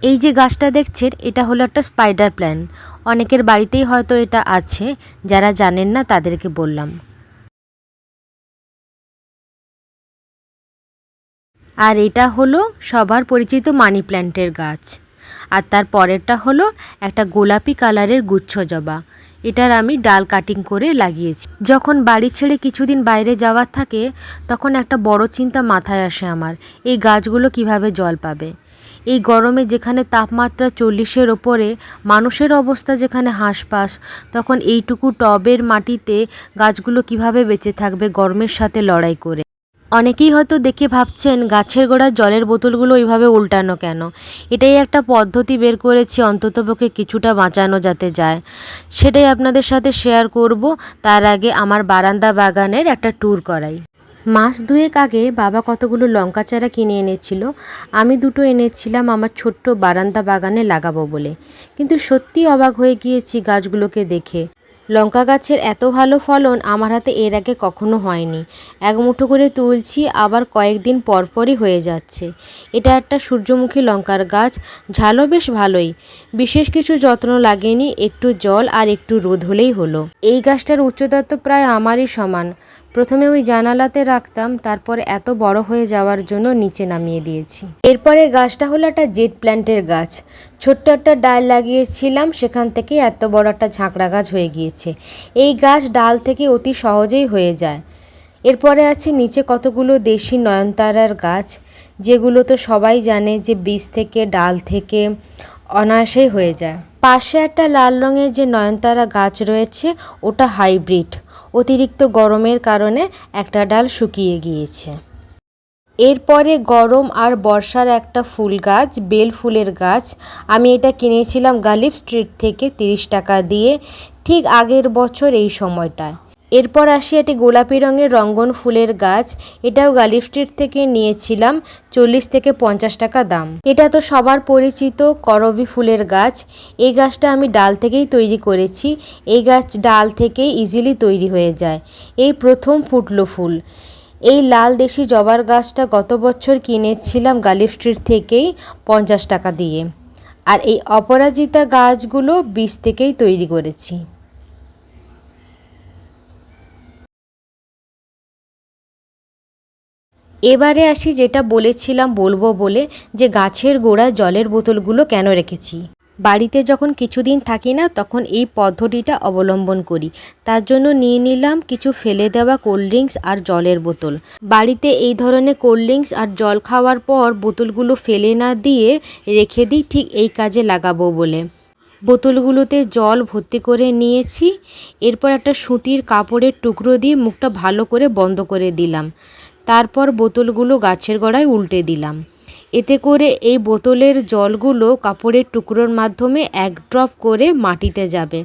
এই যে গাছটা দেখছেন এটা হলো একটা স্পাইডার প্ল্যান্ট। অনেকের বাড়িতেই হয়তো এটা আছে, যারা জানেন না তাদেরকে বললাম। আর এটা হলো সবার পরিচিত মানি প্ল্যান্টের গাছ। আর তার পরেরটা হলো একটা গোলাপি কালারের গুচ্ছ জবা। এটার আমি ডাল কাটিং করে লাগিয়েছি। যখন বাড়ি ছেড়ে কিছুদিন বাইরে যাওয়ার থাকে তখন একটা বড় চিন্তা মাথায় আসে আমার, এই গাছগুলো কিভাবে জল পাবে। এই গরমে যেখানে তাপমাত্রা 40-এর ওপরে, মানুষের অবস্থা যেখানে হাঁসফাঁস, তখন এইটুকু টবের মাটিতে গাছগুলো কিভাবে বেঁচে থাকবে গরমের সাথে লড়াই করে। অনেকেই হয়তো দেখে ভাবছেন গাছের গোড়ায় জলের বোতলগুলো ওইভাবে উল্টানো কেন। এটাই একটা পদ্ধতি বের করেছি অন্ততপক্ষে কিছুটা বাঁচানো যাতে যায়, সেটাই আপনাদের সাথে শেয়ার করব। তার আগে আমার বারান্দা বাগানের একটা ট্যুর করাই। মাস দুয়েক আগে বাবা কতগুলো লঙ্কা চারা কিনে এনেছিল। আমি দুটো এনেছিলাম আমার ছোট্ট বারান্দা বাগানে লাগাবো বলে, কিন্তু সত্যি অবাক হয়ে গিয়েছি গাছগুলোকে দেখে। লঙ্কা গাছের এত ভালো ফলন আমার হাতে এর আগে কখনো হয়নি। এক মুঠো করে তুলছি, আবার কয়েকদিন পরপরই হয়ে যাচ্ছে। এটা একটা সূর্যমুখী লঙ্কার গাছ, ঝালও বেশ ভালোই। বিশেষ কিছু যত্ন লাগেনি, একটু জল আর একটু রোদ হলেই হলো। এই গাছটার উচ্চতা তো প্রায় আমারই সমান। প্রথমে ওই জানালাতে রাখতাম, তারপর এত বড় হয়ে যাওয়ার জন্য নিচে নামিয়ে দিয়েছি। এরপরে গাছটা হলো একটা জেড প্ল্যান্টের গাছ। ছোট্ট একটা ডাল লাগিয়েছিলাম, সেখান থেকে এত বড় একটা ঝাঁকড়া গাছ হয়ে গিয়েছে। এই গাছ ডাল থেকে অতি সহজেই হয়ে যায়। এরপরে আছে নিচে কতগুলো দেশি নয়নতারার গাছ, যেগুলো তো সবাই জানে যে বীজ থেকে ডাল থেকে অনায়াসেই হয়ে যায়। পাশে একটা লাল রঙের যে নয়নতারা গাছ রয়েছে ওটা হাইব্রিড। অতিরিক্ত গরমের কারণে একটা ডাল শুকিয়ে গিয়েছে। এরপরে গরম আর বর্ষার একটা ফুল গাছ, বেল ফুলের গাছ। আমি এটা কিনেছিলাম গালিফ স্ট্রিট থেকে 30 টাকা দিয়ে, ঠিক আগের বছর এই সময়টায়। এরপর আসি একটি গোলাপি রঙের রঙ্গন ফুলের গাছ। এটাও গালিফ স্ট্রিট থেকে নিয়েছিলাম, 40 থেকে 50 টাকা দাম। এটা তো সবার পরিচিত করবী ফুলের গাছ। এই গাছটা আমি ডাল থেকেই তৈরি করেছি। এই গাছ ডাল থেকেই ইজিলি তৈরি হয়ে যায়। এই প্রথম ফুটলো ফুল। এই লাল দেশি জবার গাছটা গত বছর কিনেছিলাম গালিফ স্ট্রিট থেকেই 50 টাকা দিয়ে। আর এই অপরাজিতা গাছগুলো বীজ থেকেই তৈরি করেছি। এবারে আসি যেটা বলেছিলাম বলবো বলে, যে গাছের গোড়ায় জলের বোতলগুলো কেন রেখেছি। বাড়িতে যখন কিছুদিন থাকি না তখন এই পদ্ধতিটা অবলম্বন করি। তার জন্য নিয়ে নিলাম কিছু ফেলে দেওয়া কোল্ড ড্রিঙ্কস আর জলের বোতল। বাড়িতে এই ধরনের কোল্ড ড্রিঙ্কস আর জল খাওয়ার পর বোতলগুলো ফেলে না দিয়ে রেখে দিই, ঠিক এই কাজে লাগাবো বলে। বোতলগুলোতে জল ভর্তি করে নিয়েছি। এরপর একটা সুতির কাপড়ের টুকরো দিয়ে মুখটা ভালো করে বন্ধ করে দিলাম। তারপর বোতলগুলো গাছের গোড়ায় উল্টে দিলাম। এতে করে এই বোতলের জলগুলো কাপড়ের টুকরোর মাধ্যমে এক ড্রপ করে মাটিতে যাবে।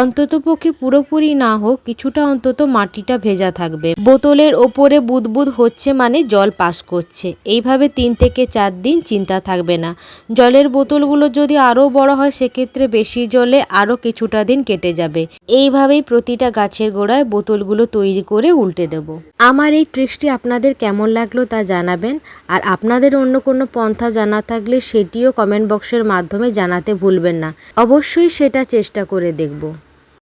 অন্ততপক্ষে পুরোপুরি না হোক, কিছুটা অন্তত মাটিটা ভেজা থাকবে। বোতলের ওপরে বুদবুদ হচ্ছে মানে জল পাস করছে। এইভাবে 3 থেকে 4 দিন চিন্তা থাকবে না। জলের বোতলগুলো যদি আরও বড় হয় সেক্ষেত্রে বেশি জলে আরও কিছুটা দিন কেটে যাবে। এইভাবেই প্রতিটা গাছের গোড়ায় বোতলগুলো তৈরি করে উল্টে দেব। আমার এই ট্রিক্সটি আপনাদের কেমন লাগলো তা জানাবেন। আর আপনাদের অন্য কোনো পন্থা জানা থাকলে সেটিও কমেন্ট বক্সের মাধ্যমে জানাতে ভুলবেন না। অবশ্যই সেটা চেষ্টা করে দেখব।